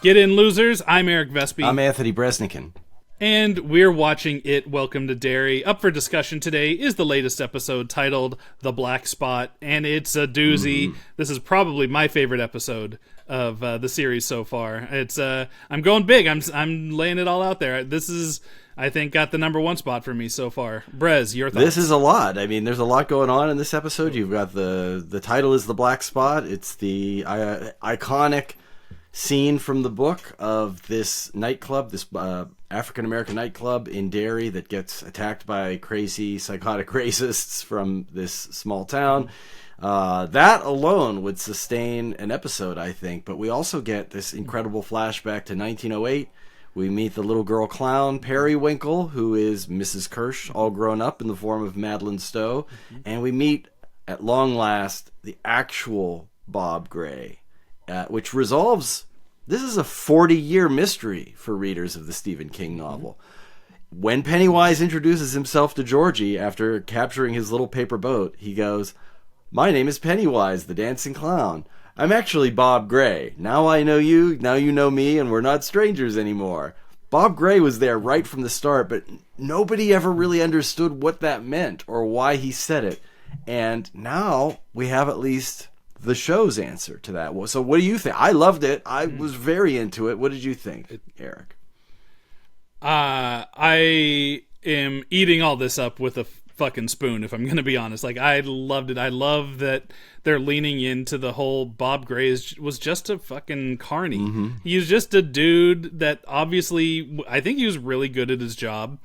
Get in, losers. I'm Eric Vespe. I'm Anthony Breznican. And we're watching It, Welcome to Derry. Up for discussion today is the latest episode titled The Black Spot, and it's a doozy. Mm-hmm. This is probably my favorite episode of the series so far. It's I'm going big. I'm laying it all out there. This is, I think, got the number one spot for me so far. Brez, your thoughts? This is a lot. I mean, there's a lot going on in this episode. You've got the title is The Black Spot. It's the iconic scene from the book of this nightclub, this African-American nightclub in Derry that gets attacked by crazy, psychotic racists from this small town. That alone would sustain an episode, I think. But we also get this incredible flashback to 1908. We meet the little girl clown, Periwinkle, who is Mrs. Kirsch, all grown up in the form of Madeline Stowe. And we meet, at long last, the actual Bob Gray. Which resolves, this is a 40-year mystery for readers of the Stephen King novel. When Pennywise introduces himself to Georgie after capturing his little paper boat, he goes, "My name is Pennywise, the dancing clown. I'm actually Bob Gray. Now I know you, now you know me, and we're not strangers anymore." Bob Gray was there right from the start, but nobody ever really understood what that meant or why he said it. And now we have at least the show's answer to that. So what do you think? I loved it. I was very into it. What did you think, Eric? I am eating all this up with a fucking spoon, if I'm going to be honest. Like, I loved it. I love that they're leaning into the whole Bob Gray was just a fucking carny. Mm-hmm. He was just a dude that obviously, I think he was really good at his job.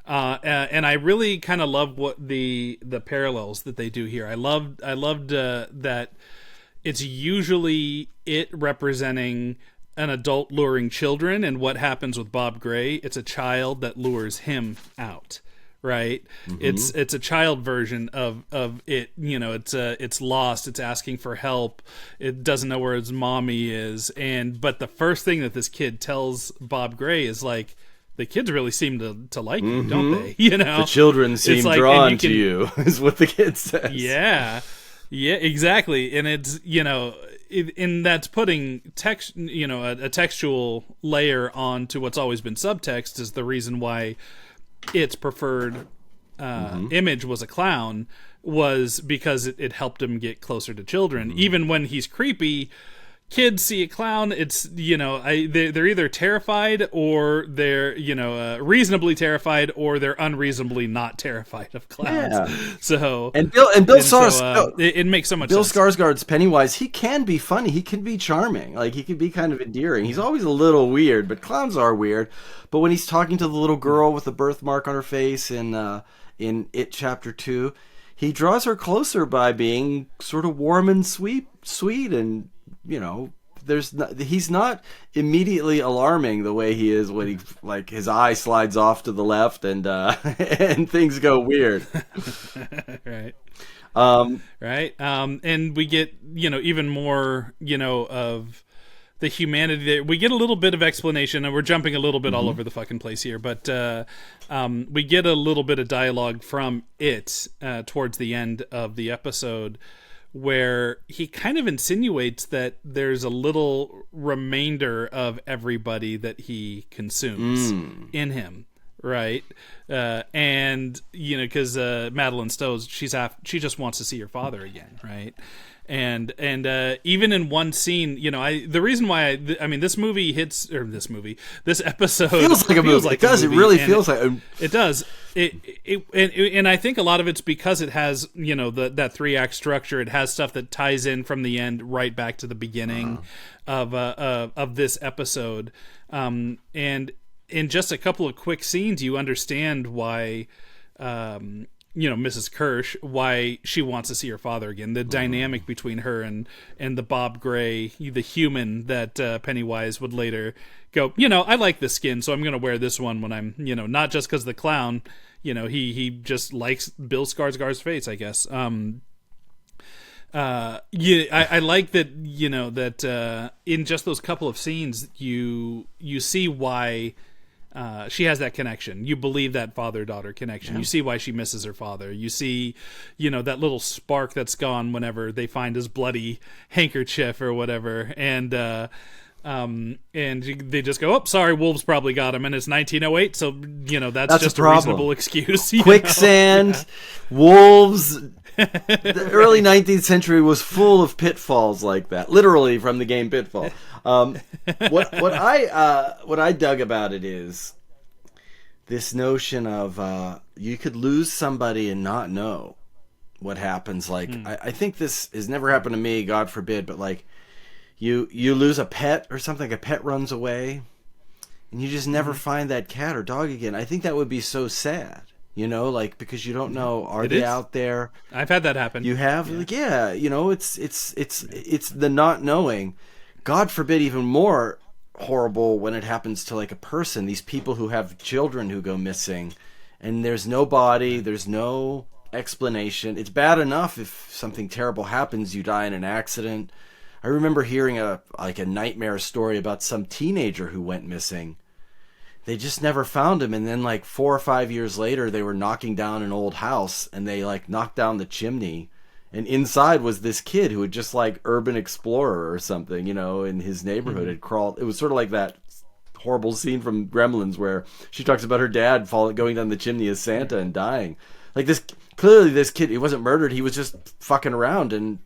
And I really kind of love what the parallels that they do here. I loved that it's usually it representing an adult luring children, and what happens with Bob Gray, it's a child that lures him out, right? Mm-hmm. It's a child version of it. You know, it's lost. It's asking for help. It doesn't know where its mommy is, but the first thing that this kid tells Bob Gray is like, the kids really seem to like you, don't they? You know, the children seem drawn to you, is what the kid says. Yeah, exactly. And it's, you know, and that's putting text, you know, a textual layer onto what's always been subtext is the reason why its preferred image was a clown, was because it helped him get closer to children. Even when he's creepy, kids see a clown, it's, you know, they're either terrified or they're, you know, reasonably terrified, or they're unreasonably not terrified of clowns. Yeah. So Bill Skarsgård, it makes so much Bill sense. Skarsgård's Pennywise, he can be funny, he can be charming, like he can be kind of endearing. He's always a little weird, but clowns are weird. But when he's talking to the little girl with the birthmark on her face in It Chapter 2, he draws her closer by being sort of warm and sweet, and, you know, he's not immediately alarming the way he is when he, like, his eye slides off to the left and and things go weird. Right. And we get, you know, even more, you know, of the humanity there. We get a little bit of explanation, and we're jumping a little bit all over the fucking place here, but we get a little bit of dialogue from it towards the end of the episode, where he kind of insinuates that there's a little remainder of everybody that he consumes in him, right? And, you know, because Madeline Stowe, she just wants to see her father again, right? And even in one scene, you know, the reason why this episode feels like a movie. It does. It really feels like it does. And I think a lot of it's because it has, you know, that 3-act structure. It has stuff that ties in from the end right back to the beginning of this episode. And in just a couple of quick scenes, you understand why. You know, Mrs. Kirsch, why she wants to see her father again. The dynamic between her and the Bob Gray, the human that Pennywise would later go, you know, I like this skin, so I'm going to wear this one when I'm, you know, not just because the clown, you know, he just likes Bill Skarsgård's face, I guess. I like that, you know, that in just those couple of scenes, you see why she has that connection. You believe that father-daughter connection. Yeah. You see why she misses her father. You see, you know, that little spark that's gone whenever they find his bloody handkerchief or whatever. And And they just go, oh, sorry, wolves probably got him, and it's 1908, so, that's just a reasonable excuse. Quicksand, wolves. The early 19th century was full of pitfalls like that, literally from the game Pitfall. What I dug about it is this notion of you could lose somebody and not know what happens. Like, I think this has never happened to me, God forbid, but like, you lose a pet or something, a pet runs away, and you just never find that cat or dog again. I think that would be so sad, like, because you don't know, are they out there? I've had that happen. You have? Yeah. It's the not knowing. God forbid, even more horrible when it happens to like a person, these people who have children who go missing, and there's no body, there's no explanation. It's bad enough if something terrible happens, you die in an accident. I remember hearing a nightmare story about some teenager who went missing. They just never found him, and then like 4 or 5 years later, they were knocking down an old house, and they like knocked down the chimney, and inside was this kid who had just like urban explorer or something, in his neighborhood had crawled. It was sort of like that horrible scene from Gremlins where she talks about her dad going down the chimney as Santa and dying. Like this, clearly this kid, he wasn't murdered. He was just fucking around, and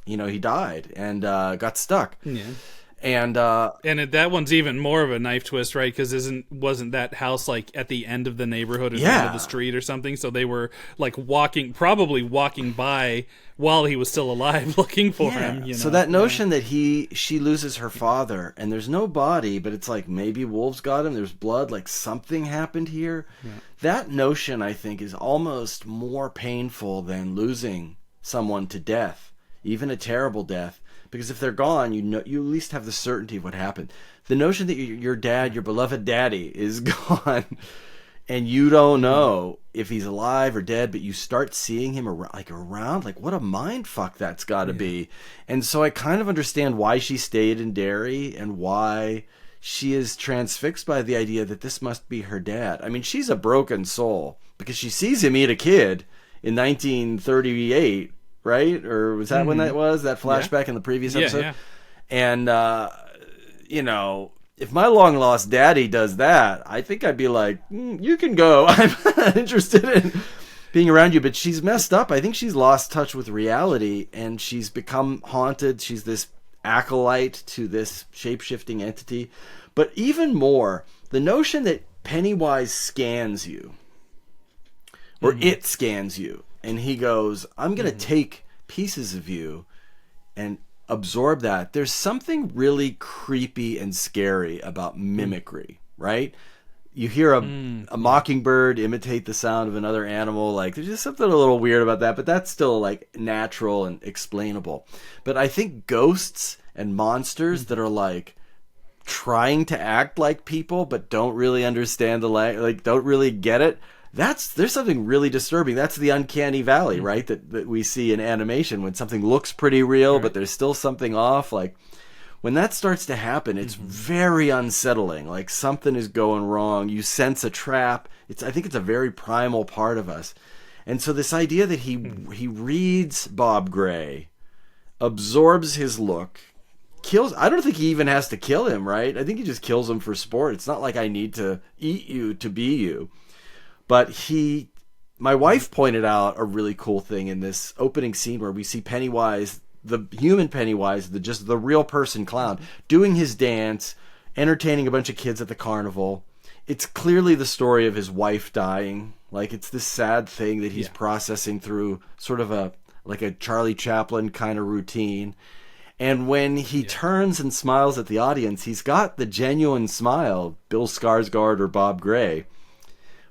he died and got stuck. Yeah. And that one's even more of a knife twist, right? Because wasn't that house like at the end of the neighborhood, at the end of the street or something? So they were like probably walking by while he was still alive, looking for him. So that notion that she loses her father and there's no body, but it's like maybe wolves got him. There's blood, like something happened here. Yeah. That notion, I think, is almost more painful than losing someone to death, even a terrible death. Because if they're gone, you at least have the certainty of what happened. The notion that your dad, your beloved daddy, is gone, and you don't know if he's alive or dead, but you start seeing him around, like what a mind fuck that's got to be. And so I kind of understand why she stayed in Derry and why she is transfixed by the idea that this must be her dad. I mean, she's a broken soul because she sees him eat a kid in 1938. Right? Or was that when that was? That flashback in the previous episode? Yeah. And, if my long-lost daddy does that, I think I'd be like, you can go. I'm not interested in being around you. But she's messed up. I think she's lost touch with reality, and she's become haunted. She's this acolyte to this shape-shifting entity. But even more, the notion that Pennywise scans you, or it scans you, and he goes, I'm going to take pieces of you and absorb that. There's something really creepy and scary about mimicry, right? You hear a mockingbird imitate the sound of another animal. Like, there's just something a little weird about that, but that's still like natural and explainable. But I think ghosts and monsters that are like trying to act like people but don't really understand the like don't really get it, there's something really disturbing. That's the uncanny valley, right? That we see in animation when something looks pretty real, but there's still something off. Like when that starts to happen, it's very unsettling. Like something is going wrong. You sense a trap. I think it's a very primal part of us. And so this idea that he reads Bob Gray, absorbs his look, kills. I don't think he even has to kill him, right? I think he just kills him for sport. It's not like I need to eat you to be you. But my wife pointed out a really cool thing in this opening scene where we see Pennywise, the human Pennywise, the real person clown, doing his dance, entertaining a bunch of kids at the carnival. It's clearly the story of his wife dying. Like it's this sad thing that he's processing through sort of a Charlie Chaplin kind of routine. And when he turns and smiles at the audience, he's got the genuine smile, Bill Skarsgård or Bob Gray.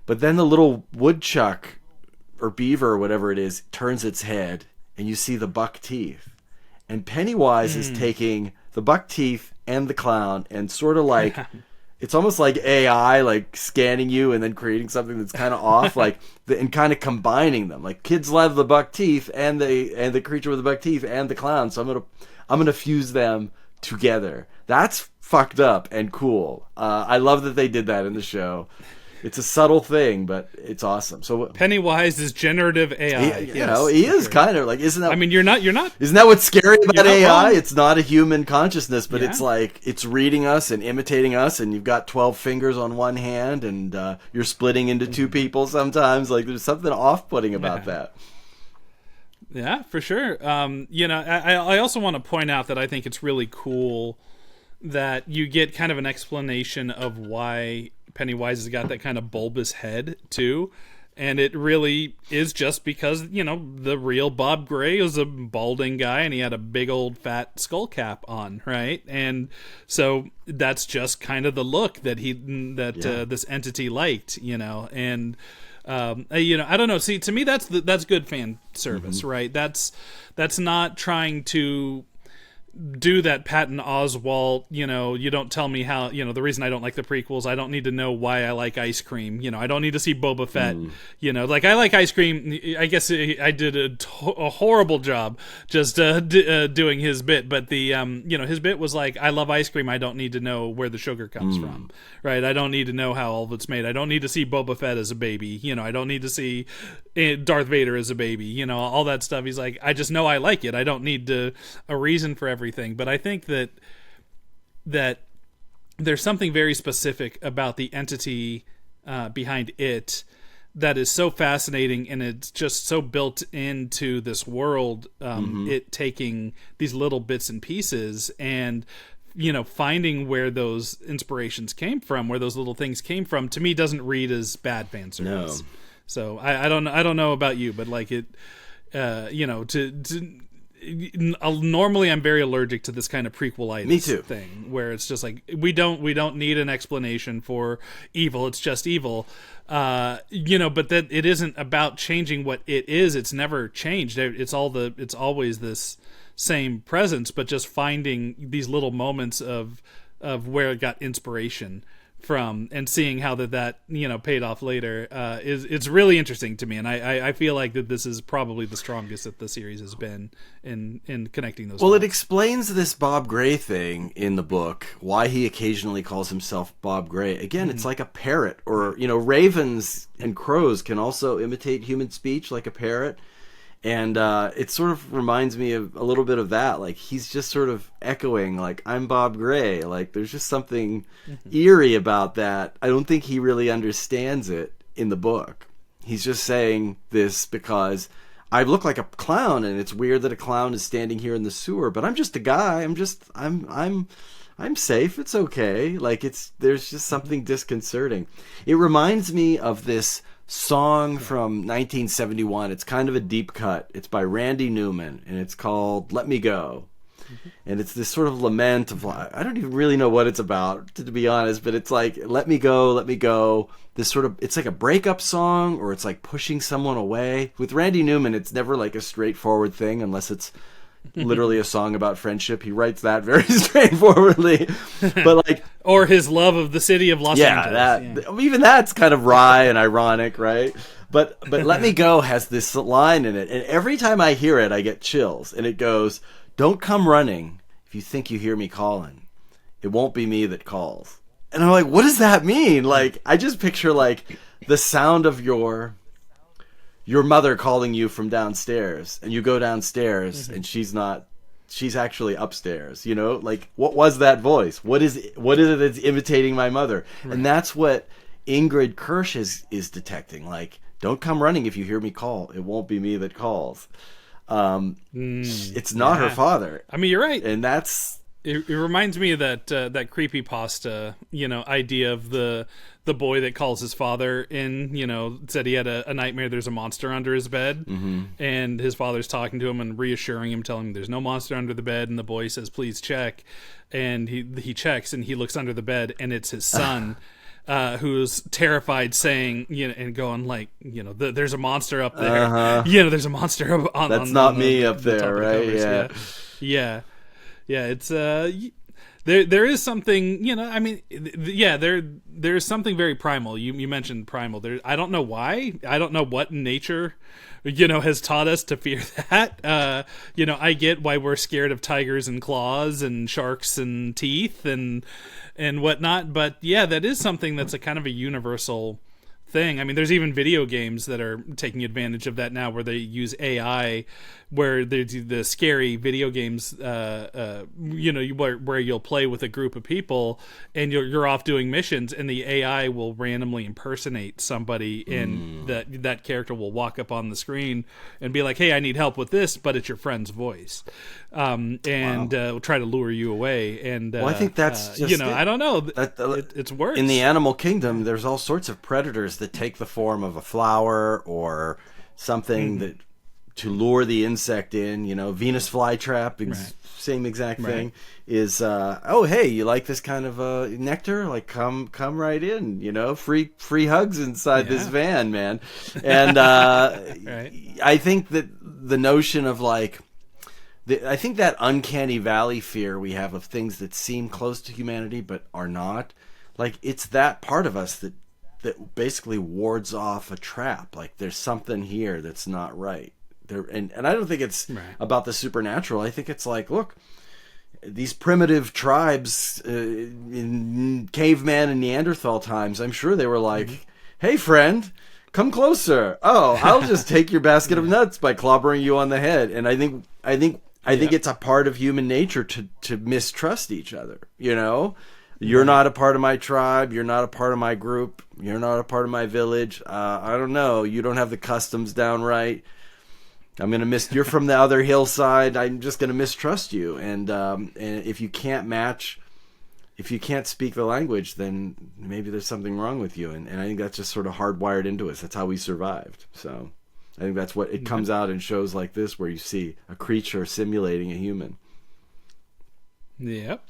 But then the little woodchuck or beaver or whatever it is turns its head and you see the buck teeth. And Pennywise is taking the buck teeth and the clown and sort of like, it's almost like AI, like scanning you and then creating something that's kind of off, and kind of combining them. Like kids love the buck teeth and the creature with the buck teeth and the clown. So I'm gonna fuse them together. That's fucked up and cool. I love that they did that in the show. It's a subtle thing, but it's awesome. So Pennywise is generative AI. He is kind of like, isn't that? I mean, you're not. Isn't that what's scary about AI? Wrong. It's not a human consciousness, but it's like it's reading us and imitating us, and you've got 12 fingers on one hand, and you're splitting into two people sometimes. Like there's something off-putting about that. Yeah, for sure. I also want to point out that I think it's really cool that you get kind of an explanation of why Pennywise has got that kind of bulbous head too, and it really is just because the real Bob Gray was a balding guy and he had a big old fat skull cap on, right? And so that's just kind of the look that this entity liked, and I don't know. See, to me, that's good fan service, right? That's not trying to do that Patton Oswalt, you don't tell me how, the reason I don't like the prequels, I don't need to know why I like ice cream, I don't need to see Boba Fett, like I like ice cream. I guess I did a horrible job just doing his bit, but the his bit was like, I love ice cream, I don't need to know where the sugar comes from, right? I don't need to know how all of it's made. I don't need to see Boba Fett as a baby, I don't need to see Darth Vader as a baby, all that stuff. He's like, I just know I like it, I don't need a reason for everything. But I think that there's something very specific about the entity behind it that is so fascinating, and it's just so built into this world, it taking these little bits and pieces and finding where those inspirations came from, where those little things came from, to me doesn't read as bad fan service. No. So I don't know about you, but like it, normally I'm very allergic to this kind of prequelitis thing, where it's just like we don't need an explanation for evil, it's just evil, but that it isn't about changing what it is. It's never changed. It's always this same presence, but just finding these little moments of where it got inspiration from, and seeing how that paid off later, it's really interesting to me, and I feel like that this is probably the strongest that the series has been in connecting those. Well, it explains this Bob Gray thing in the book, why he occasionally calls himself Bob Gray. Again, it's like a parrot, or ravens and crows can also imitate human speech like a parrot. And it sort of reminds me of a little bit of that. Like, he's just sort of echoing, like, I'm Bob Gray. Like, there's just something eerie about that. I don't think he really understands it in the book. He's just saying this because I look like a clown, and it's weird that a clown is standing here in the sewer, but I'm just a guy. I'm safe. It's okay. Like, there's just something disconcerting. It reminds me of this song from 1971. It's kind of a deep cut. It's by Randy Newman, and it's called Let Me Go. And it's this sort of lament of, I don't even really know what it's about, to be honest, but it's like, let me go. This sort of, it's like a breakup song, or it's like pushing someone away. With Randy Newman, it's never like a straightforward thing, unless it's literally a song about friendship. He writes that very straightforwardly, but like, or his love of the city of Los Angeles. Even that's kind of wry and ironic, right? But Let Me Go has this line in it, and every time I hear it, I get chills. And it goes, "Don't come running if you think you hear me calling. It won't be me that calls." And I'm like, what does that mean? Like, I just picture like the sound of your mother calling you from downstairs, and you go downstairs and she's actually upstairs, like, what was that voice? What is it that's imitating my mother? Right. And that's what Ingrid Kirsch is detecting. Like, don't come running if you hear me call. It won't be me that calls. It's not her father. I mean, you're right. And it reminds me of that creepypasta, idea of the boy that calls his father in, said he had a nightmare, there's a monster under his bed, and his father's talking to him and reassuring him, telling him there's no monster under the bed, and the boy says, please check, and he checks, and he looks under the bed, and it's his son. Who's terrified, saying, and going like, there's a monster up there. There's a monster on. That's not me up there, right? Yeah. It's there is something, there's something very primal. You mentioned primal. I don't know why. I don't know what nature, has taught us to fear that. I get why we're scared of tigers and claws and sharks and teeth and whatnot. But yeah, that is something that's a kind of a universal thing. I mean, there's even video games that are taking advantage of that now, where they use AI, where they do the scary video games, where you'll play with a group of people and you're off doing missions, and the AI will randomly impersonate somebody, and that character will walk up on the screen and be like, "Hey, I need help with this," but it's your friend's voice, will try to lure you away. And I think that's just I don't know. It's worse. In the animal kingdom, there's all sorts of predators that take the form of a flower or something that to lure the insect in. Venus flytrap, same exact thing. Is hey, you like this kind of nectar? Like come right in. Free hugs inside this van, man. And I think that the notion of I think that uncanny valley fear we have of things that seem close to humanity but are not, it's that part of us that basically wards off a trap. There's something here that's not right there, and I don't think it's about the supernatural. I think it's look, these primitive tribes in caveman and Neanderthal times, I'm sure they were hey friend, come closer. Oh, I'll just take your basket of nuts by clobbering you on the head. And I think it's a part of human nature to mistrust each other. You're not a part of my tribe. You're not a part of my group. You're not a part of my village. I don't know. You don't have the customs down right. I'm going to you're from the other hillside. I'm just going to mistrust you. And if you can't speak the language, then maybe there's something wrong with you. And I think that's just sort of hardwired into us. That's how we survived. So I think that's what it comes out in shows like this, where you see a creature simulating a human. Yep.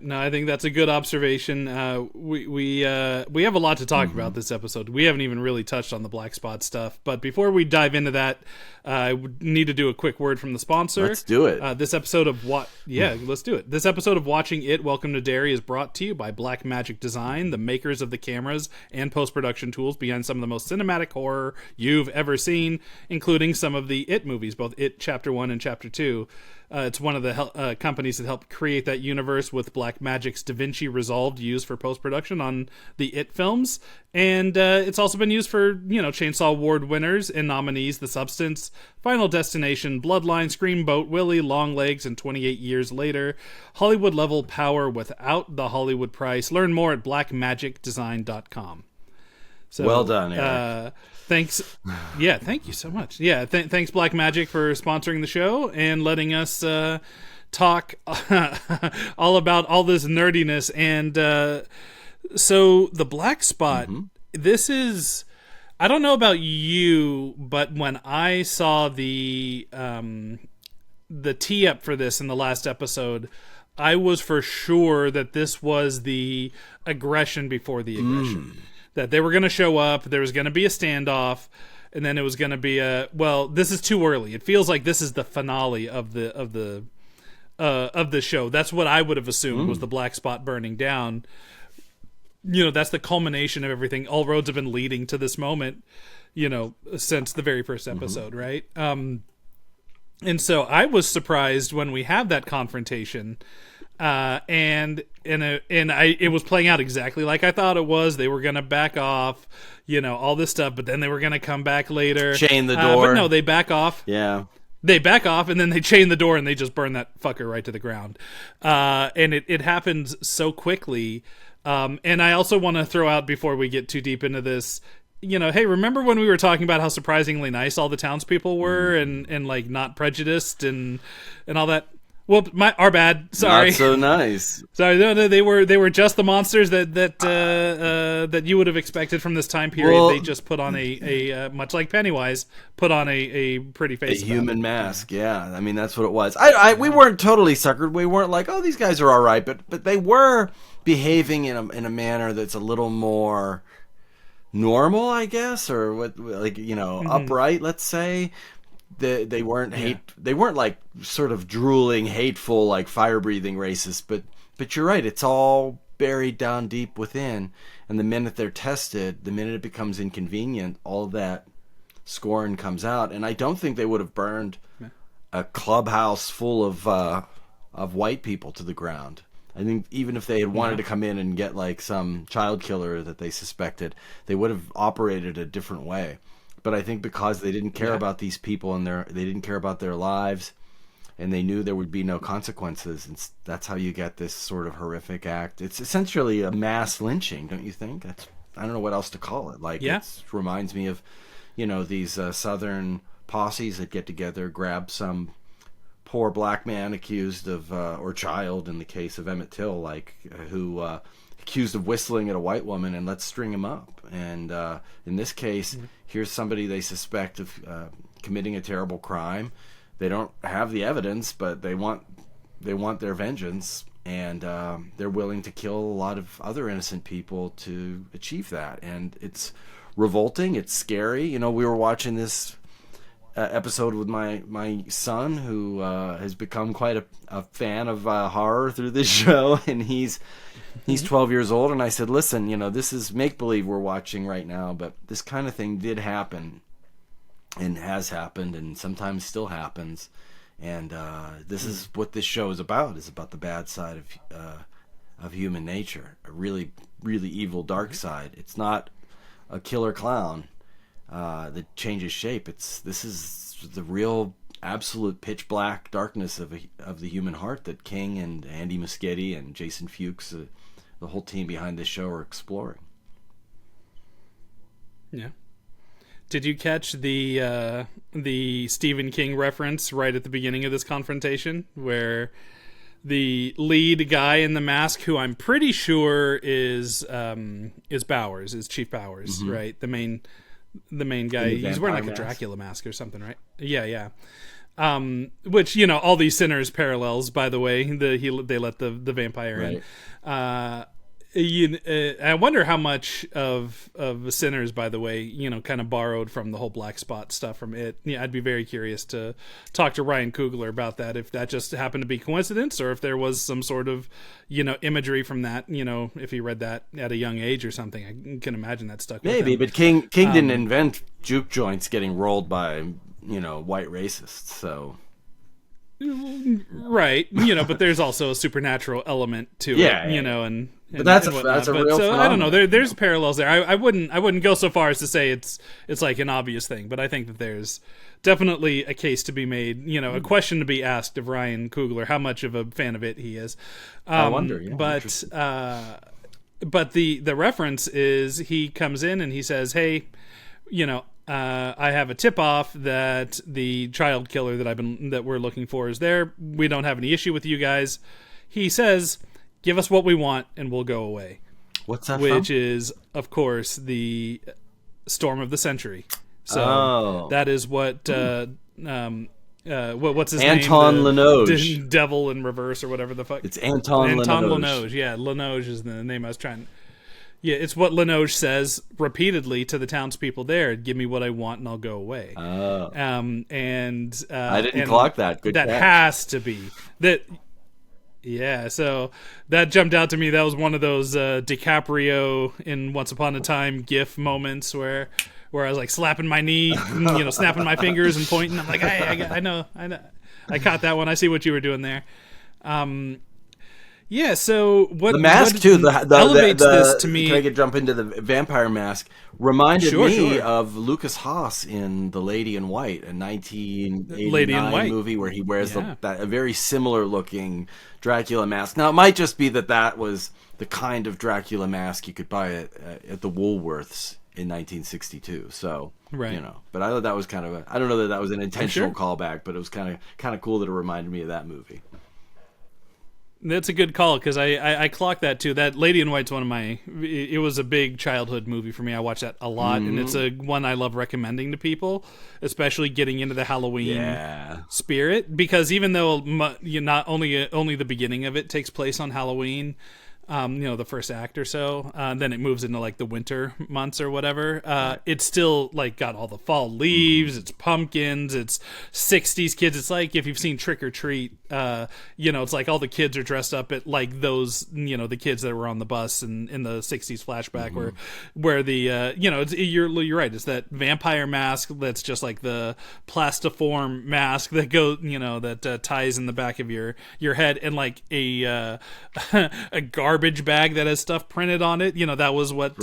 No, I think that's a good observation. We have a lot to talk about this episode. We haven't even really touched on the black spot stuff. But before we dive into that, I need to do a quick word from the sponsor. Let's do it. This episode of let's do it. This episode of Watching It, Welcome to Derry is brought to you by Black Magic Design, the makers of the cameras and post-production tools behind some of the most cinematic horror you've ever seen, including some of the It movies, both It Chapter 1 and Chapter 2. It's one of the companies that helped create that universe with Blackmagic's DaVinci Resolve used for post-production on the It films. And it's also been used for, Chainsaw Award winners and nominees The Substance, Final Destination, Bloodline, Screamboat, Willie, Long Legs, and 28 Years Later. Hollywood-level power without the Hollywood price. Learn more at blackmagicdesign.com. So, well done, Eric. Thanks. Yeah, thank you so much. Yeah, thanks Black Magic for sponsoring the show and letting us talk all about all this nerdiness. And so the black spot, this is, I don't know about you, but when I saw the tee up for this in the last episode, I was for sure that this was the aggression before the aggression. That they were going to show up, there was going to be a standoff, and then it was going to be this is too early. It feels like this is the finale of the show. That's what I would have assumed was the black spot burning down. That's the culmination of everything. All roads have been leading to this moment, since the very first episode, right? And so I was surprised when we had that confrontation. It was playing out exactly like I thought it was. They were gonna back off, all this stuff, but then they were gonna come back later, chain the door. But no, they back off. Yeah, they back off, and then they chain the door, and they just burn that fucker right to the ground. And it happens so quickly. And I also want to throw out, before we get too deep into this, hey, remember when we were talking about how surprisingly nice all the townspeople were, and not prejudiced and all that? Well, our bad. Sorry. Not so nice. Sorry, no, they were just the monsters that you would have expected from this time period. Well, they just put on a much like Pennywise, put on a pretty face, a human mask. Yeah, I mean that's what it was. We weren't totally suckered. We weren't like, oh, these guys are all right, but they were behaving in a manner that's a little more normal, I guess, or what, upright. Let's say. They weren't they weren't like sort of drooling, hateful, like fire-breathing racists, but you're right, it's all buried down deep within, and the minute they're tested, the minute it becomes inconvenient, all of that scorn comes out. And I don't think they would have burned a clubhouse full of white people to the ground I think even if they had wanted to come in and get like some child killer that they suspected, they would have operated a different way. But I think because they didn't care about these people and they didn't care about their lives, and they knew there would be no consequences, and that's how you get this sort of horrific act. It's essentially a mass lynching, don't you think? I don't know what else to call it. Like, it reminds me of, these southern posses that get together, grab some poor black man accused of, or child in the case of Emmett Till, who accused of whistling at a white woman, and let's string him up. And in this case, here's somebody they suspect of committing a terrible crime. They don't have the evidence, but they want their vengeance, and they're willing to kill a lot of other innocent people to achieve that. And it's revolting. It's scary. We were watching this episode with my son, who has become quite a fan of horror through this show, and he's 12 years old. And I said, listen, this is make-believe we're watching right now, but this kind of thing did happen and has happened and sometimes still happens. And this is what this show is about the bad side of human nature, a really, really evil dark side. It's not a killer clown that changes shape. This is the real absolute pitch black darkness of the human heart that King and Andy Muschietti and Jason Fuchs, the whole team behind this show, are exploring. Yeah. Did you catch the Stephen King reference right at the beginning of this confrontation, where the lead guy in the mask, who I'm pretty sure is Bowers, is Chief Bowers, right? The main guy. He's wearing like a Dracula mask or something, right? Yeah. Which, all these sinners parallels, by the way. They let the vampire in. I wonder how much of Sinners, by the way, kind of borrowed from the whole black spot stuff from it. Yeah, I'd be very curious to talk to Ryan Coogler about that, if that just happened to be coincidence, or if there was some sort of, imagery from that, if he read that at a young age or something. I can imagine that stuck with Maybe, him. but King didn't invent juke joints getting rolled by, white racists, so... Right, but there's also a supernatural element to it, but that's a real phenomenon. I don't know. There's parallels there. I wouldn't go so far as to say it's like an obvious thing, but I think that there's definitely a case to be made. A question to be asked of Ryan Coogler, how much of a fan of it he is. I wonder. Yeah, but the reference is, he comes in and he says, "Hey, I have a tip-off that the child killer that we're looking for is there. We don't have any issue with you guys." He says, "Give us what we want and we'll go away." What's that Which from? is, of course, the Storm of the Century. So that is what what's his Anton name? Linoge. Devil in Reverse or whatever the fuck. It's Anton Linoge. Yeah, Linoge is the name I was trying. Yeah, it's what Linoge says repeatedly to the townspeople there: "Give me what I want, and I'll go away." Oh. I didn't clock that. Good. That catch. has to be that. Yeah, so that jumped out to me. That was one of those DiCaprio in Once Upon a Time GIF moments where I was like slapping my knee, snapping my fingers and pointing. I'm like, I know, I caught that one. I see what you were doing there. Yeah, so what the mask what too? elevates this to me? Can I jump into the vampire mask? Reminded me Sure. of Lucas Haas in The Lady in White, a 1989 movie where he wears a very similar looking Dracula mask. Now it might just be that was the kind of Dracula mask you could buy at the Woolworths in 1962. So right. But I thought that was kind of I don't know that was an intentional callback, but it was kind of cool that it reminded me of that movie. That's a good call, because I clocked that too. That Lady in White's one of my... It was a big childhood movie for me. I watched that a lot, and it's a one I love recommending to people, especially getting into the Halloween spirit. Because even though not only the beginning of it takes place on Halloween, the first act or so. Then it moves into like the winter months or whatever. It's still like got all the fall leaves, it's pumpkins, it's 60s kids. It's like if you've seen Trick or Treat, it's like all the kids are dressed up at like those, the kids that were on the bus in the 60s flashback where the, you're right. It's that vampire mask that's just like the plastiform mask that goes, that ties in the back of your head, and like a garbage bag that has stuff printed on it. That was what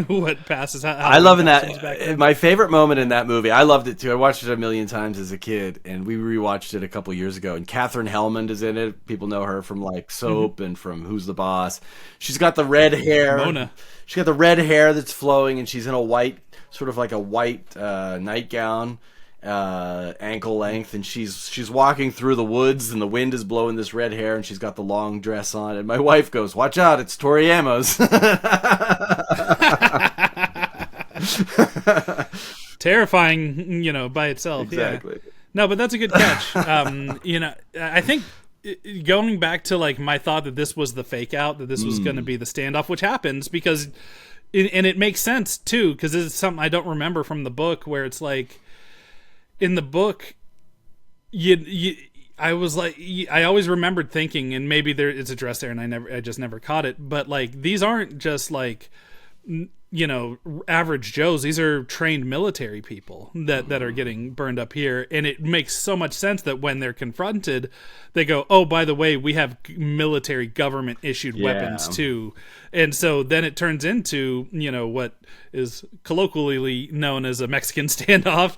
what passes. I love in that. My favorite moment in that movie. I loved it too. I watched it a million times as a kid, and we rewatched it a couple years ago. And Katherine Hellman is in it. People know her from like Soap and from Who's the Boss. She's got the red hair. Mona. She's got the red hair that's flowing, and she's in a white, sort of like a white nightgown. Ankle length, and she's walking through the woods, and the wind is blowing this red hair, and she's got the long dress on, and my wife goes, "Watch out, it's Tori Amos." Terrifying, by itself. Exactly. Yeah. No, but that's a good catch. I think going back to like my thought that this was the fake out, that this was going to be the standoff, which happens because, and it makes sense too, because this is something I don't remember from the book, where it's like, in the book, I was like, I always remembered thinking, and maybe it's addressed there, and I just never caught it. But like, these aren't just like, average Joes. These are trained military people that are getting burned up here, and it makes so much sense that when they're confronted, they go, "Oh, by the way, we have military government issued weapons too." And so then it turns into, what is colloquially known as a Mexican standoff,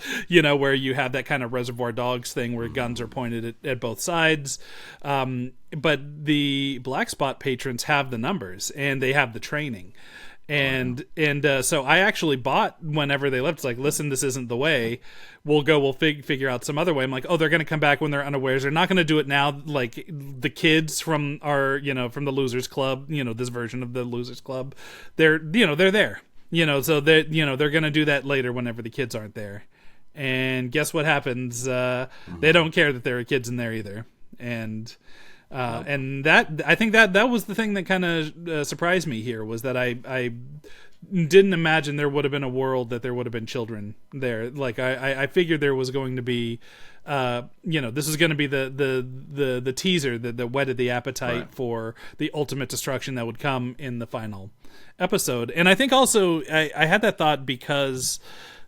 where you have that kind of Reservoir Dogs thing where guns are pointed at both sides. But the Black Spot patrons have the numbers, and they have the training. And so I actually bought whenever they left. It's like, listen, this isn't the way. We'll figure out some other way. I'm like, oh, they're going to come back when they're unawares. They're not going to do it now. Like the kids from our, from the Losers Club, this version of the Losers Club, they're there, so they're going to do that later whenever the kids aren't there. And guess what happens? They don't care that there are kids in there either. And that, I think that was the thing that kind of surprised me here, was that I didn't imagine there would have been a world that there would have been children there. Like I figured there was going to be, this is going to be the teaser that whetted the appetite for the ultimate destruction that would come in the final episode. And I think also I had that thought because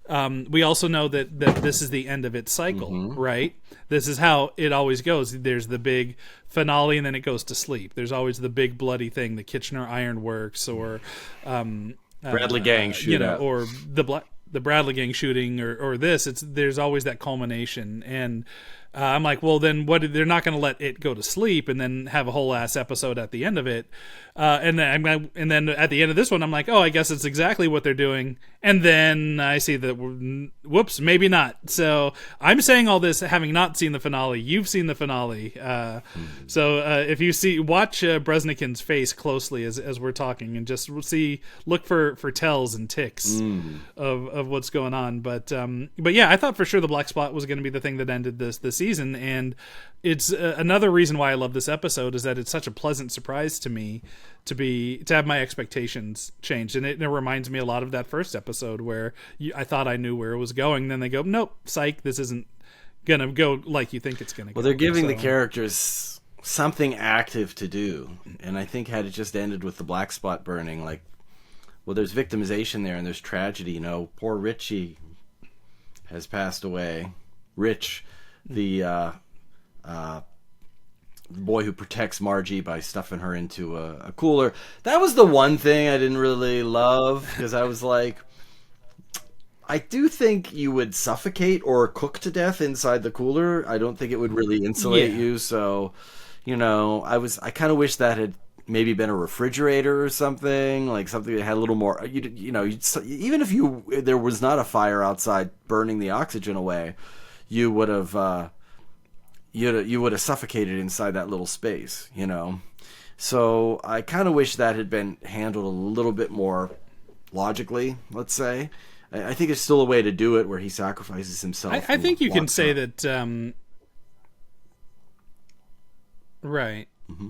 we also know that this is the end of its cycle, right? This is how it always goes. There's the big finale, and then it goes to sleep. There's always the big bloody thing, the Kitchener Iron Works, or Bradley Gang shootout, or the Bradley Gang shooting, or this. There's always that culmination, and I'm like, well, then what? They're not going to let it go to sleep and then have a whole ass episode at the end of it. And then at the end of this one, I'm like, oh, I guess it's exactly what they're doing. And then I see that, whoops, maybe not. So I'm saying all this having not seen the finale. You've seen the finale. So if you watch Breznican's face closely as we're talking, and just look for tells and ticks of what's going on. But yeah, I thought for sure the Black Spot was going to be the thing that ended this season. And it's another reason why I love this episode is that it's such a pleasant surprise to me to have my expectations changed, and it reminds me a lot of that first episode where I thought I knew where it was going. Then they go, nope, psych, this isn't gonna go like you think it's gonna go. Well, they're giving the characters something active to do, and I think had it just ended with the Black Spot burning, like, well, there's victimization there and there's tragedy. Poor Richie has passed away. Rich, the boy who protects Margie by stuffing her into a cooler. That was the one thing I didn't really love, because I was like, I do think you would suffocate or cook to death inside the cooler. I don't think it would really insulate you. So, I kind of wish that had maybe been a refrigerator or something, like something that had a little more, even if there was not a fire outside burning the oxygen away, you would have, you would have suffocated inside that little space, So I kind of wish that had been handled a little bit more logically, let's say. I think there's still a way to do it where he sacrifices himself. I think you can say that... right.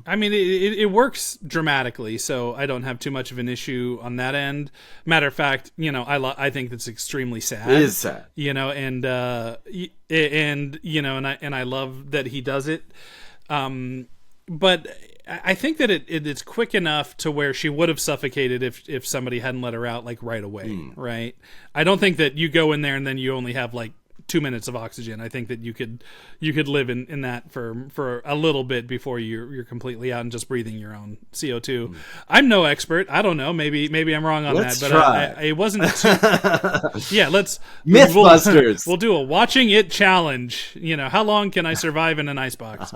I mean, it works dramatically, so I don't have too much of an issue on that end. Matter of fact, I think that's extremely sad. It is sad, and I love that he does it. But I think that it's quick enough to where she would have suffocated if somebody hadn't let her out like right away, right? I don't think that you go in there and then you only have like 2 minutes of oxygen. I think that you could live in that for a little bit before you're completely out and just breathing your own CO2. I'm no expert. I don't know. Maybe I'm wrong on let's that. But it wasn't. Yeah, let's Mythbusters. We'll do a watching it challenge. How long can I survive in an icebox?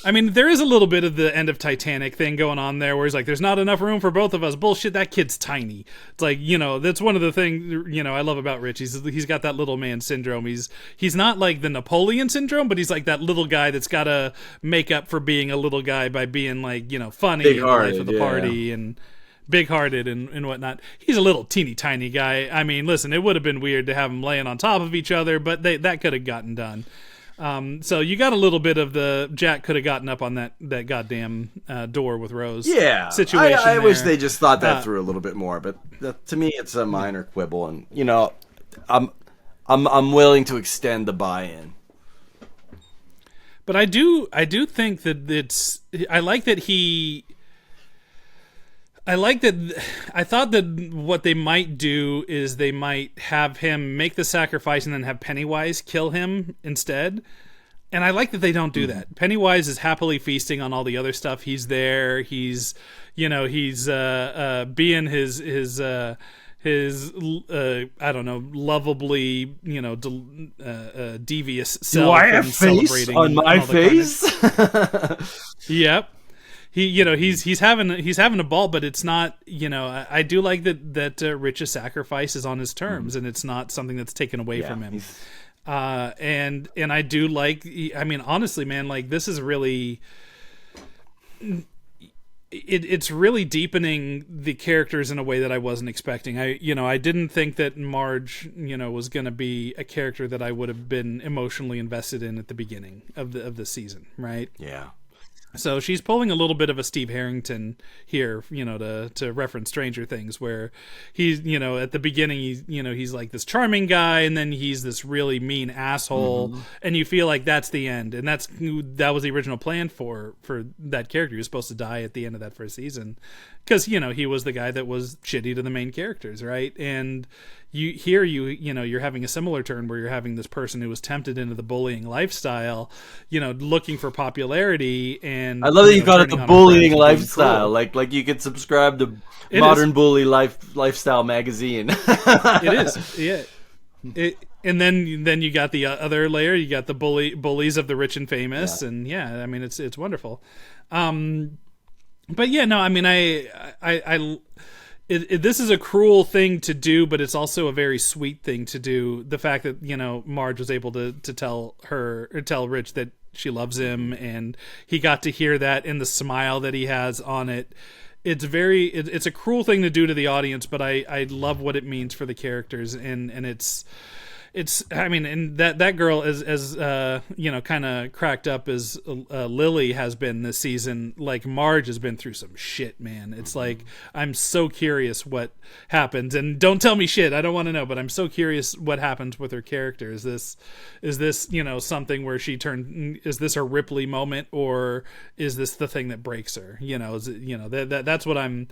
I mean, there is a little bit of the end of Titanic thing going on there where he's like, there's not enough room for both of us. Bullshit, that kid's tiny. It's like, that's one of the things, I love about Richie. He's got that little man syndrome. He's not like the Napoleon syndrome, but he's like that little guy that's got to make up for being a little guy by being like, funny in the life of the party and big-hearted and whatnot. He's a little teeny tiny guy. I mean, listen, it would have been weird to have them laying on top of each other, but that could have gotten done. So you got a little bit of the Jack could have gotten up on that goddamn door with Rose. Yeah, situation. I wish they just thought that through a little bit more, but to me, it's a minor quibble, and I'm willing to extend the buy-in. But I do think that I thought that what they might do is they might have him make the sacrifice and then have Pennywise kill him instead. And I like that they don't do that. Pennywise is happily feasting on all the other stuff. He's there. He's being his I don't know, lovably, devious self. Do I have face on my face? Yep. He's having a ball, but it's not. I do like that Rich's sacrifice is on his terms, and it's not something that's taken away from him. And I do like. I mean, honestly, man, like this is really. It's really deepening the characters in a way that I wasn't expecting. I didn't think that Marge, was going to be a character that I would have been emotionally invested in at the beginning of the season, right? Yeah. So she's pulling a little bit of a Steve Harrington here, to reference Stranger Things, where he's, at the beginning, he's like this charming guy, and then he's this really mean asshole, and you feel like that's the end, and that was the original plan for that character. He was supposed to die at the end of that first season, because he was the guy that was shitty to the main characters, right? And you're having a similar turn where you're having this person who was tempted into the bullying lifestyle, looking for popularity. And I love that you call it the bullying lifestyle. Like you could subscribe to Modern Bully Lifestyle magazine. It is, yeah. And then you got the other layer. You got the bullies of the rich and famous, and I mean it's wonderful. But yeah, no, I mean this is a cruel thing to do, but it's also a very sweet thing to do. The fact that Marge was able to tell Rich that she loves him, and he got to hear that in the smile that he has on it. It's a cruel thing to do to the audience, but I love what it means for the characters, and it's I mean, and that girl as kind of cracked up as Lily has been this season. Like Marge has been through some shit, man. It's like I'm so curious what happens, and don't tell me shit. I don't want to know, but I'm so curious what happens with her character. Is this something where she turned? Is this her Ripley moment, or is this the thing that breaks her? Is it, that's what I'm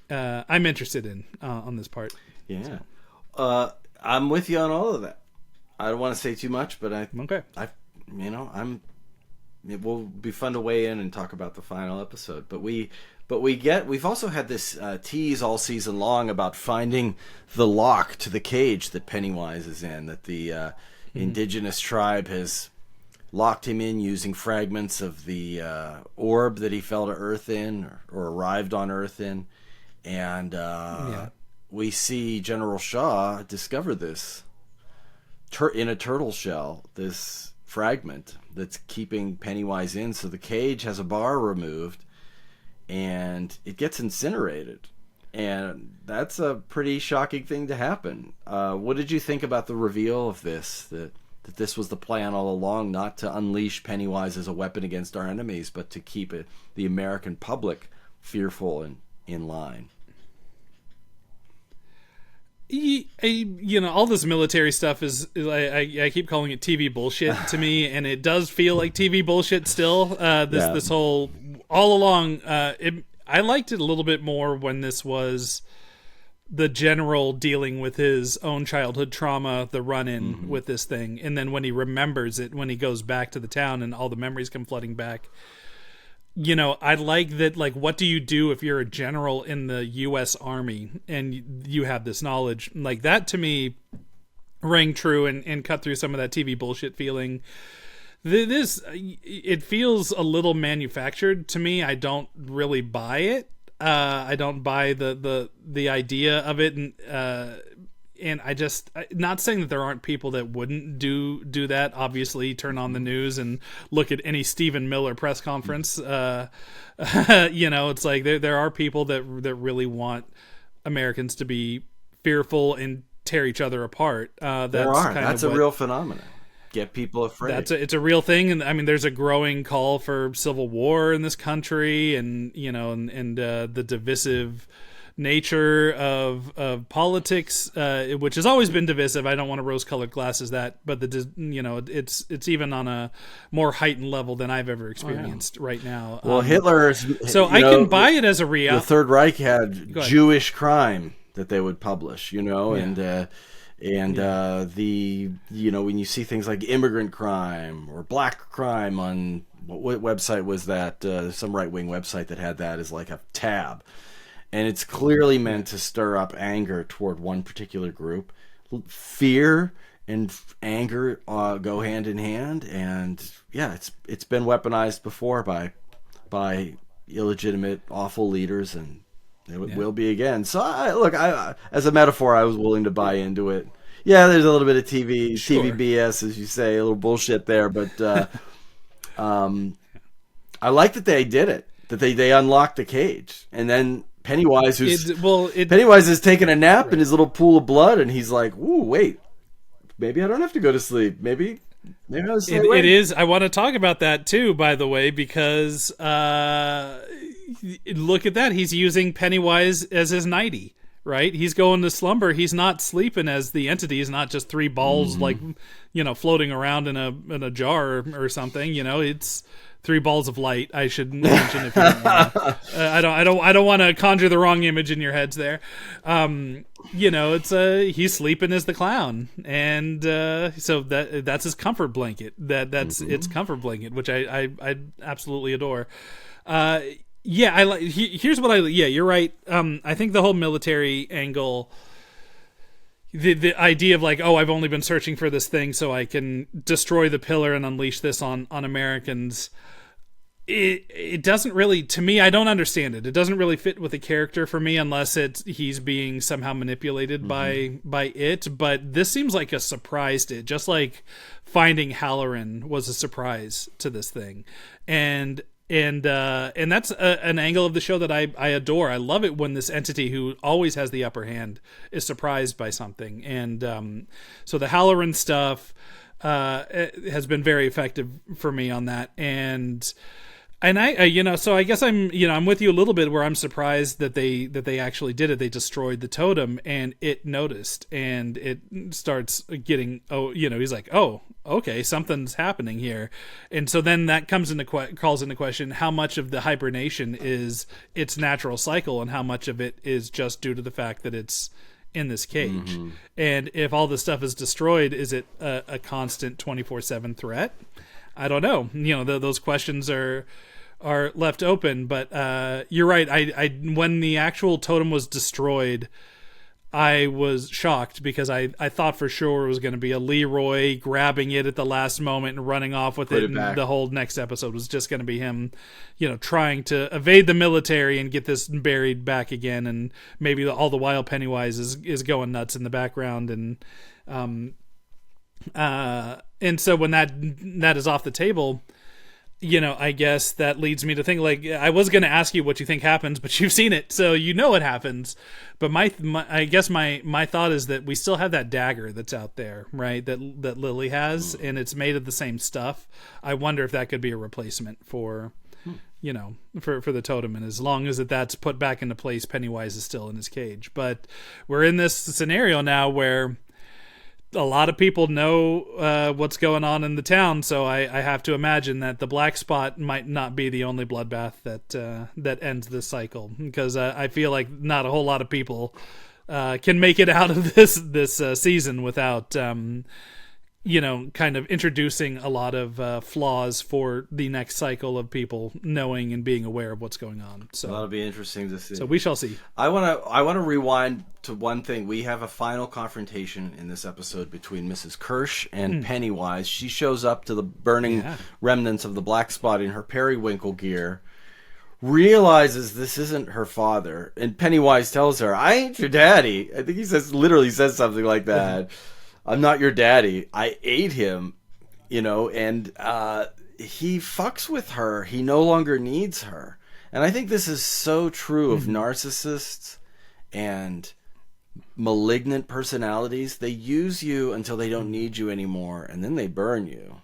interested in on this part. Yeah, so. I'm with you on all of that. I don't want to say too much, but it will be fun to weigh in and talk about the final episode. But we've also had this tease all season long about finding the lock to the cage that Pennywise is in, that the Indigenous tribe has locked him in using fragments of the orb that he fell to Earth in, or arrived on Earth in, and we see General Shaw discover this in a turtle shell, this fragment that's keeping Pennywise in. So the cage has a bar removed, and it gets incinerated. And that's a pretty shocking thing to happen. What did you think about the reveal of this? That that this was the plan all along, not to unleash Pennywise as a weapon against our enemies, but to keep the American public fearful and in line. All this military stuff is I keep calling it TV bullshit to me, and it does feel like TV bullshit still. This whole all along, I liked it a little bit more when this was the general dealing with his own childhood trauma, the run-in with this thing, and then when he remembers it, when he goes back to the town and all the memories come flooding back. I like that, like, what do you do if you're a general in the U.S. Army and you have this knowledge? Like, that to me rang true and cut through some of that TV bullshit feeling. It feels a little manufactured to me. I don't really buy it. I don't buy the idea of it, and I just, not saying that there aren't people that wouldn't do that. Obviously, turn on the news and look at any Stephen Miller press conference. It's like there are people that really want Americans to be fearful and tear each other apart. That's a real phenomenon. Get people afraid. It's a real thing, and I mean, there's a growing call for civil war in this country, and the divisive nature of politics, which has always been divisive. I don't want to rose-colored glasses that, but it's even on a more heightened level than I've ever experienced right now. Well, Hitler's. So I can buy it as a reality. The Third Reich had Jewish crime that they would publish, and when you see things like immigrant crime or black crime on what website was that? Some right-wing website that had that as like a tab. And it's clearly meant to stir up anger toward one particular group. Fear and anger go hand in hand, and it's been weaponized before by illegitimate, awful leaders, and it will be again. So I as a metaphor, I was willing to buy into it. Yeah, there's a little bit of TV BS, as you say, a little bullshit there, but I like that they did it. That they unlocked the cage, and then Pennywise, Pennywise is taking a nap in his little pool of blood, and he's like, "Ooh, wait, maybe I don't have to go to sleep. Maybe I was." It is. I want to talk about that too, by the way, because look at that. He's using Pennywise as his nightie, right? He's going to slumber. He's not sleeping as the entity. He's not just three balls floating around in a jar or something. It's three balls of light, I should mention. If you don't know. I don't want to conjure the wrong image in your heads there. It's he's sleeping as the clown, and so that's his comfort blanket. That's its comfort blanket, which I absolutely adore. Here's what you're right. I think the whole military angle, the idea of like, oh, I've only been searching for this thing so I can destroy the pillar and unleash this on Americans. It doesn't really, to me, I don't understand it. It doesn't really fit with the character for me unless he's being somehow manipulated by it. But this seems like a surprise to it, just like finding Halloran was a surprise to this thing. And that's an angle of the show that I adore. I love it when this entity who always has the upper hand is surprised by something. And so the Halloran stuff has been very effective for me on that. And I so I guess I'm with you a little bit where I'm surprised that they actually did it. They destroyed the totem and it noticed, and it starts getting, he's like, oh, okay, something's happening here. And so then that calls into question how much of the hibernation is its natural cycle and how much of it is just due to the fact that it's in this cage. And if all this stuff is destroyed, is it a constant 24/7 threat? I don't know. Those questions are left open, but you're right. I when the actual totem was destroyed, I was shocked because I thought for sure it was going to be a Leroy grabbing it at the last moment and running off with it, and the whole next episode was just going to be him, trying to evade the military and get this buried back again, and maybe all the while Pennywise is going nuts in the background, and so when that is off the table, I guess that leads me to think, like, I was going to ask you what you think happens, but you've seen it, so you know what happens. But I guess my thought is that we still have that dagger that's out there, right? That Lily has, and it's made of the same stuff. I wonder if that could be a replacement for, for the totem, and as long as that's put back into place, Pennywise is still in his cage. But we're in this scenario now where a lot of people know what's going on in the town, so I have to imagine that the black spot might not be the only bloodbath that ends this cycle, because I feel like not a whole lot of people can make it out of this season without kind of introducing a lot of flaws for the next cycle of people knowing and being aware of what's going on. So that'll be interesting to see. So we shall see. I want to rewind to one thing. We have a final confrontation in this episode between Mrs. Kirsch and Pennywise. She shows up to the burning remnants of the black spot in her periwinkle gear, realizes this isn't her father, and Pennywise tells her, "I ain't your daddy." I think he literally says something like that. I'm not your daddy. I ate him, and he fucks with her. He no longer needs her. And I think this is so true of narcissists and malignant personalities. They use you until they don't need you anymore, and then they burn you.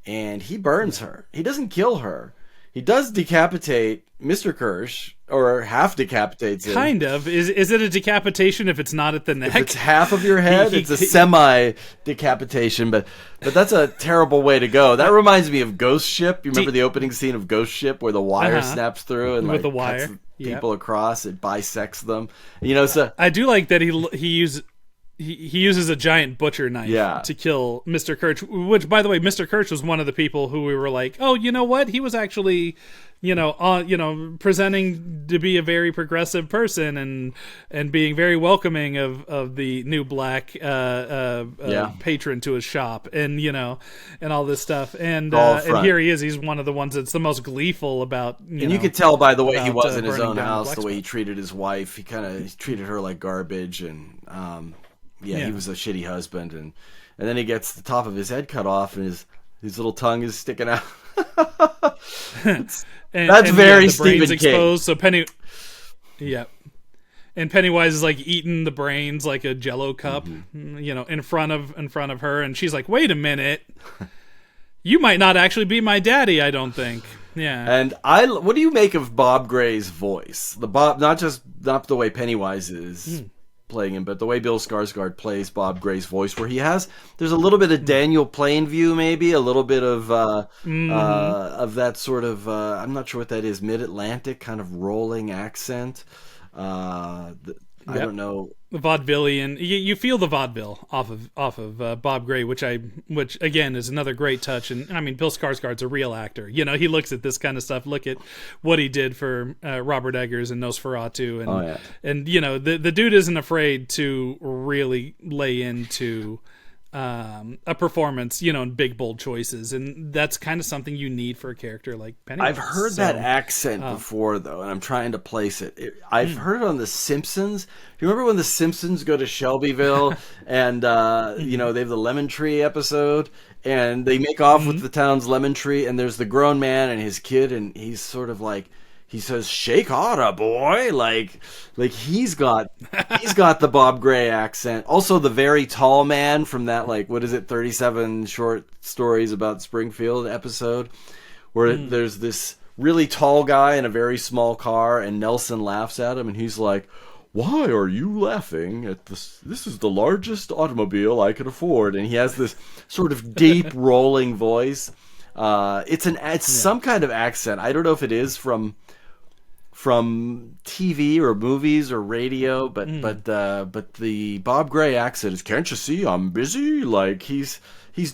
And he burns her. He doesn't kill her. He does decapitate Mr. Kirsch, or half decapitates him. Kind of. Is it a decapitation if it's not at the neck? If it's half of your head, it's a semi-decapitation, but that's a terrible way to go. That reminds me of Ghost Ship. You remember the opening scene of Ghost Ship where the wire snaps through and with the wire cuts people across, it bisects them. So I do like that he uses a giant butcher knife to kill Mr. Kirsch, which, by the way, Mr. Kirsch was one of the people who we were like, oh, you know what? He was actually, presenting to be a very progressive person and being very welcoming of the new black patron to his shop, and all this stuff. And here he is. He's one of the ones that's the most gleeful about. And you could tell by the way he was in his own house, the way he treated his wife. He kind of treated her like garbage, and he was a shitty husband, and then he gets the top of his head cut off, and his little tongue is sticking out. That's very Stephen King. Exposed, so and Pennywise is like eating the brains like a Jello cup, in front of her, and she's like, "Wait a minute, you might not actually be my daddy. I don't think." Yeah. And what do you make of Bob Gray's voice? Not the way Pennywise is playing him, but the way Bill Skarsgård plays Bob Gray's voice, where there's a little bit of Daniel Plainview, maybe a little bit of that sort of I'm not sure what that is, mid-Atlantic kind of rolling accent. I don't know, the vaudevillian. You feel the vaudeville off of Bob Gray, which again is another great touch. And I mean, Bill Skarsgård's a real actor. He looks at this kind of stuff. Look at what he did for Robert Eggers and Nosferatu, and the dude isn't afraid to really lay into a performance, in big bold choices, and that's kind of something you need for a character like Pennywise. I've heard that accent before, though, and I'm trying to place it. I've heard it on The Simpsons. Do you remember when The Simpsons go to Shelbyville and they have the lemon tree episode, and they make off with the town's lemon tree, and there's the grown man and his kid, and he's sort of like, he says, "Shake harder, boy!" Like he's got the Bob Gray accent. Also, the very tall man from that 37 short stories about Springfield episode, where there's this really tall guy in a very small car, and Nelson laughs at him, and he's like, "Why are you laughing at this? This is the largest automobile I could afford." And he has this sort of deep rolling voice. It's some kind of accent. I don't know if it is from TV or movies or radio, but the Bob Gray accent is, "Can't you see I'm busy?" Like he's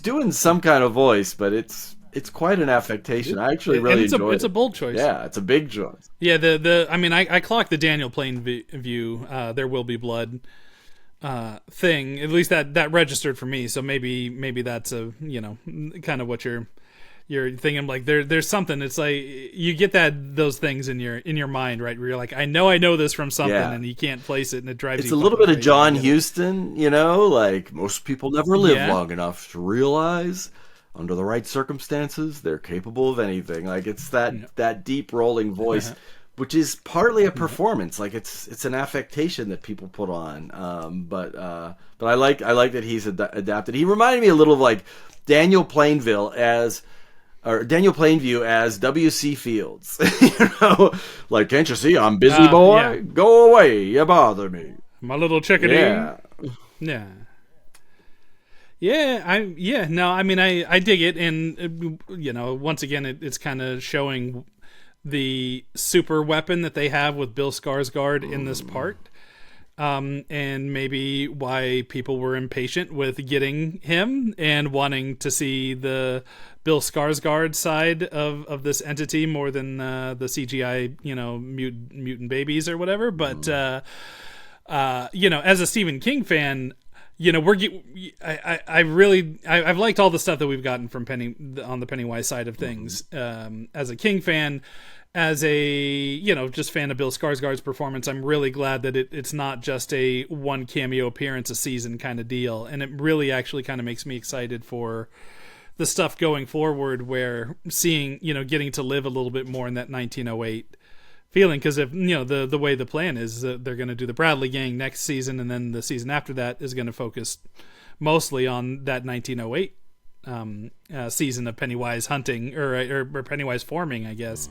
doing some kind of voice, but it's quite an affectation. I actually really enjoy it. It's a bold choice. Yeah, it's a big choice. Yeah, I clocked the Daniel Plainview There Will Be Blood thing. At least that registered for me. So maybe that's a kind of what you're thinking, like there's something. It's like you get those things in your mind, right? Where you're like, I know this from something, and you can't place it, and it drives you. It's a little bit of John Huston, like most people never live long enough to realize under the right circumstances, they're capable of anything. Like, it's that deep rolling voice, which is partly a performance. Like, it's an affectation that people put on. But I like that he's adapted. He reminded me a little of like Daniel Plainview as W.C. Fields. Like, can't you see I'm busy, boy? Yeah. Go away, you bother me. My little chickadee. Yeah. No, I mean, I dig it, and once again, it's kind of showing the super weapon that they have with Bill Skarsgård in this part, and maybe why people were impatient with getting him and wanting to see the Bill Skarsgård side of this entity more than the CGI, mutant babies or whatever. But as a Stephen King fan, I've liked all the stuff that we've gotten from on the Pennywise side of things. As a King fan, as a just fan of Bill Skarsgård's performance, I'm really glad that it's not just a one cameo appearance a season kind of deal, and it really actually kind of makes me excited for the stuff going forward, where seeing getting to live a little bit more in that 1908 feeling, because if the way the plan is they're going to do the Bradley Gang next season, and then the season after that is going to focus mostly on that 1908 season of Pennywise hunting or Pennywise forming, I guess.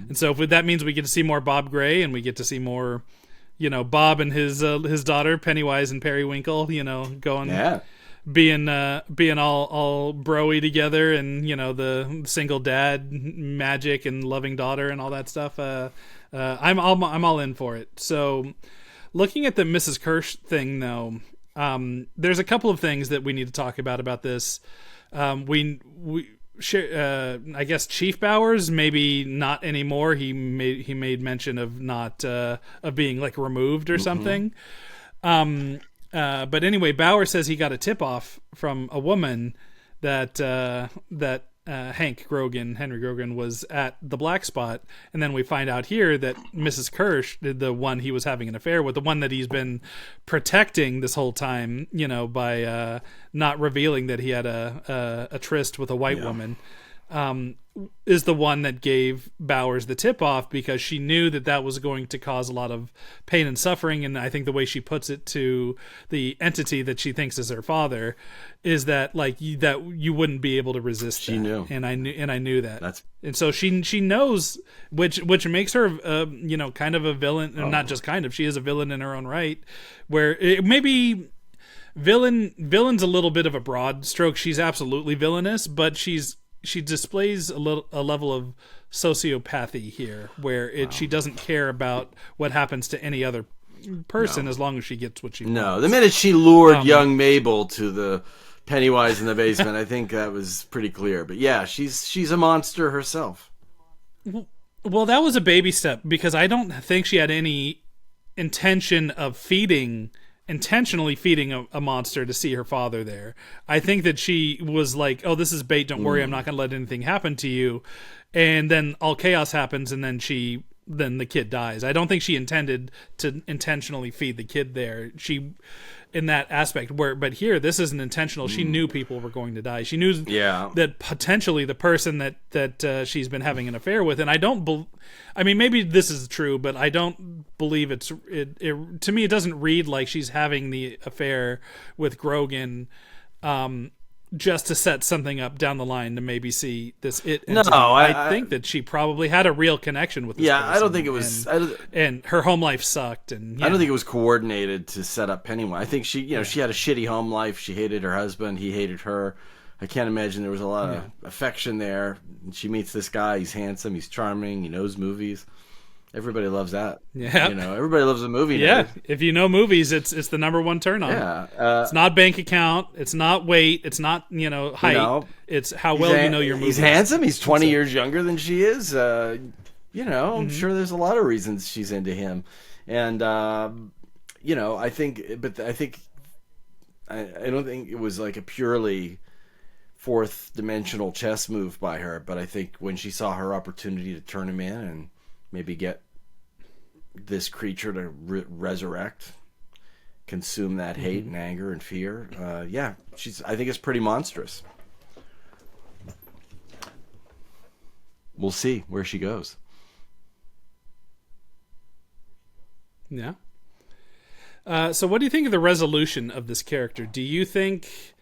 And so if that means we get to see more Bob Gray, and we get to see more Bob and his daughter Pennywise and Periwinkle going being all broy together, and the single dad magic and loving daughter and all that stuff. I'm all in for it. So, looking at the Mrs. Kirsch thing, though, there's a couple of things that we need to talk about this. I guess Chief Bowers, maybe not anymore. He made mention of not of being like removed or something. But anyway, Bauer says he got a tip off from a woman that Henry Grogan was at the Black Spot, and then we find out here that Mrs. Kirsch, the one he was having an affair with, the one that he's been protecting this whole time, by not revealing that he had a tryst with a white woman, is the one that gave Bowers the tip off, because she knew that was going to cause a lot of pain and suffering. And I think the way she puts it to the entity that she thinks is her father is that that you wouldn't be able to resist. She knew, and I knew that. And so she knows, which makes her kind of a villain, and not just kind of, she is a villain in her own right, where it maybe villain's a little bit of a broad stroke. She's absolutely villainous, but she displays a level of sociopathy here, where she doesn't care about what happens to any other person as long as she gets what she wants. No, the minute she lured young Mabel to the Pennywise in the basement, I think that was pretty clear. But yeah, she's a monster herself. Well, that was a baby step, because I don't think she had any intention of intentionally feeding a monster to see her father there. I think that she was like, oh, this is bait, don't worry, I'm not going to let anything happen to you. And then all chaos happens, and then the kid dies. I don't think she intended to intentionally feed the kid there. She, in that aspect, but here, this isn't intentional. She knew people were going to die. She knew that potentially the person that she's been having an affair with, and I mean, maybe this is true, but I don't believe it. To me, it doesn't read like she's having the affair with Grogan just to set something up down the line to maybe see this. I think that she probably had a real connection with this person. I don't think it was. And her home life sucked. And I don't think it was coordinated to set up Pennywise. I think she had a shitty home life. She hated her husband. He hated her. I can't imagine there was a lot of affection there. And she meets this guy. He's handsome. He's charming. He knows movies. Everybody loves that. Yeah, everybody loves a movie. Yeah, if you know movies, it's the number one turn on. Yeah, it's not bank account. It's not weight. It's not height. It's how well you know your movies. He's handsome. He's 20 years younger than she is. I'm sure there's a lot of reasons she's into him, and I think I don't think it was like a purely fourth dimensional chess move by her, but I think when she saw her opportunity to turn him in and maybe get this creature to resurrect, consume that hate and anger and fear. I think it's pretty monstrous. we'll see where she goes. Yeah. So what do you think of the resolution of this character? Do you think...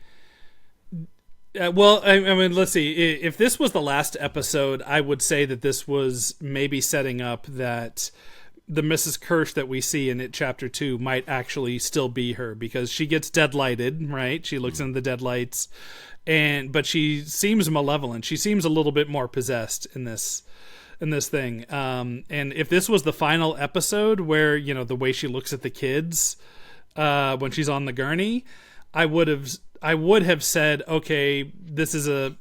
well, I mean, let's see. If this was the last episode, I would say that this was maybe setting up that the Mrs. Kirsch that we see in it chapter 2 might actually still be her, because she gets deadlighted, right? She looks in the deadlights, but she seems malevolent. She seems a little bit more possessed in this thing. And if this was the final episode where, you know, the way she looks at the kids when she's on the gurney, I would have said, okay, this is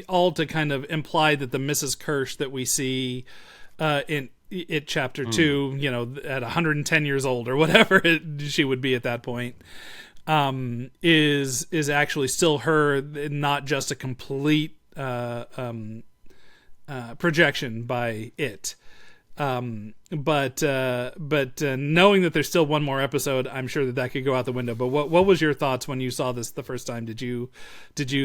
all to kind of imply that the Mrs. Kirsch that we see in it chapter 2, you know, at 110 years old or whatever she would be at that point, is actually still her, not just a complete projection by it. But knowing that there's still one more episode, I'm sure that could go out the window. But what was your thoughts when you saw this the first time? Did you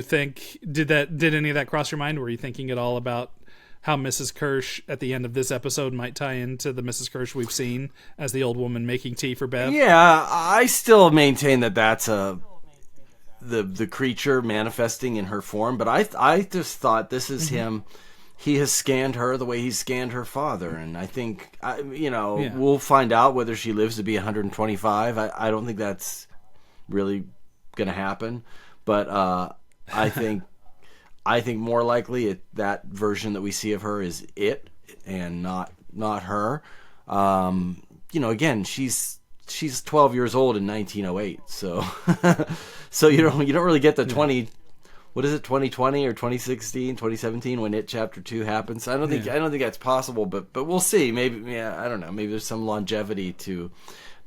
think, did any of that cross your mind? Were you thinking at all about how Mrs. Kirsch at the end of this episode might tie into the Mrs. Kirsch we've seen as the old woman making tea for Bev? Yeah, I still maintain that that's the creature manifesting in her form. But I just thought this is him. He has scanned her the way he scanned her father, and I think, we'll find out whether she lives to be 125. I don't think that's really going to happen, but I think more likely that version that we see of her is it, and not her. Again, she's 12 years old in 1908, so so you don't really get the 2020 or 2016, 2017 when it chapter 2 happens. I don't think that's possible, but we'll see. Maybe, I don't know. Maybe there's some longevity to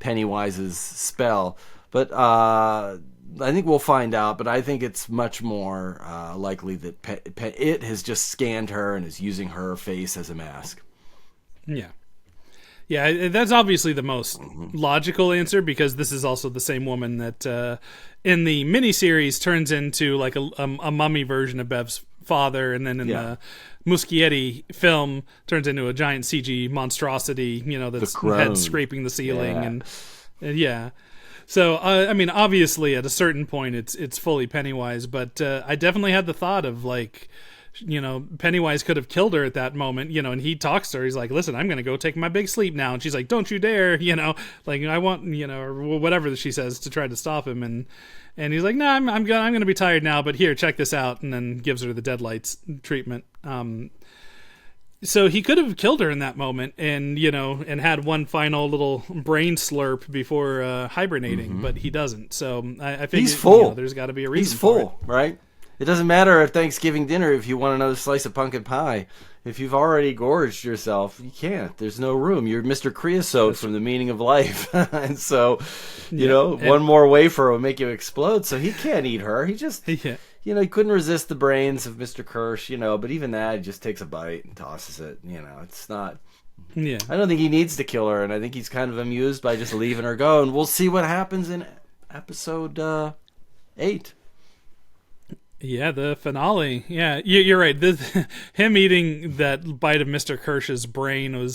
Pennywise's spell, but I think we'll find out. But I think it's much more likely that it has just scanned her and is using her face as a mask. Yeah. Yeah, that's obviously the most logical answer, because this is also the same woman that in the miniseries turns into like a mummy version of Bev's father, and then in the Muschietti film turns into a giant CG monstrosity, that's head scraping the ceiling, and yeah. So I mean, obviously at a certain point it's fully Pennywise, but I definitely had the thought of like, Pennywise could have killed her at that moment, and he talks to her. He's like, listen, I'm going to go take my big sleep now. And she's like, don't you dare, like I want, or whatever she says to try to stop him. And he's like, no, I'm going to be tired now, but here, check this out. And then gives her the deadlights treatment. So he could have killed her in that moment and, and had one final little brain slurp before hibernating, but he doesn't. So I think he's full. There's got to be a reason. He's full, for it. Right? It doesn't matter at Thanksgiving dinner if you want another slice of pumpkin pie. If you've already gorged yourself, you can't. There's no room. You're Mr. Creosote from The Meaning of Life. And so, one more wafer will make you explode. So he can't eat her. He just, he couldn't resist the brains of Mr. Kirsch, but even that, he just takes a bite and tosses it. It's not... Yeah. I don't think he needs to kill her, and I think he's kind of amused by just leaving her go. And we'll see what happens in episode 8. Yeah, the finale. Yeah, you're right. Him eating that bite of Mr. Kirsch's brain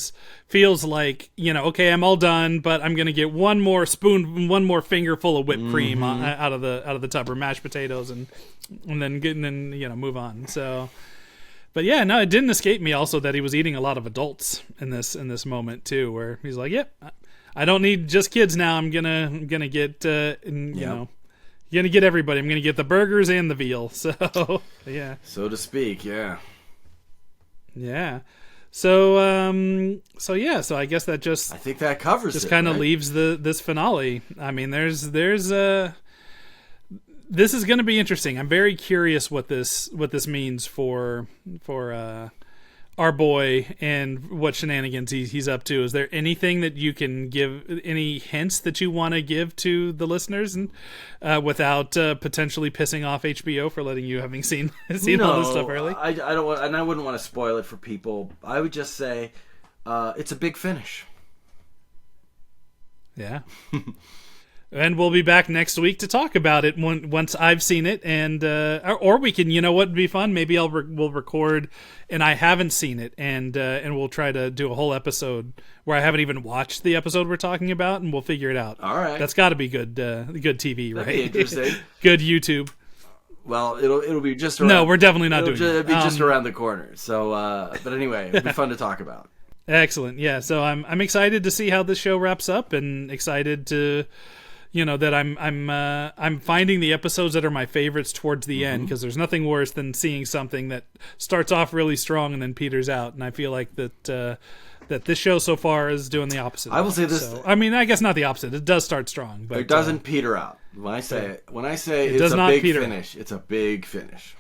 feels like, okay, I'm all done, but I'm gonna get one more finger full of whipped cream out of the tub, or mashed potatoes, and then move on. So, but yeah, no, it didn't escape me also that he was eating a lot of adults in this moment too, where he's like, yep, I don't need just kids now. I'm gonna get You're going to get everybody. I'm going to get the burgers and the veal. So, yeah. So to speak, yeah. Yeah. So I guess that I think that covers just kind of leaves this finale. I mean, this is going to be interesting. I'm very curious what this means for our boy and what shenanigans he's up to. Is there anything that you can give, any hints that you want to give to the listeners, and without potentially pissing off HBO for letting you having seen all this stuff early? I don't want, and I wouldn't want to spoil it for people. I would just say it's a big finish. Yeah. And we'll be back next week to talk about it once I've seen it, and or we can, what would be fun? Maybe we'll record, and I haven't seen it, and we'll try to do a whole episode where I haven't even watched the episode we're talking about, and we'll figure it out. All right, that's got to be good TV, right? That'd be interesting. Good YouTube. Well, it'll be just around. No, we're definitely not doing it. It'll be just around the corner. So, but anyway, it'll be fun to talk about. Excellent. Yeah. So I'm excited to see how this show wraps up, and excited to. That I'm finding the episodes that are my favorites towards the end, because there's nothing worse than seeing something that starts off really strong and then peters out. And I feel like that this show so far is doing the opposite. I will say this. So, I mean, I guess not the opposite. It does start strong, but it doesn't peter out. When I say it's a big finish, it's a big finish.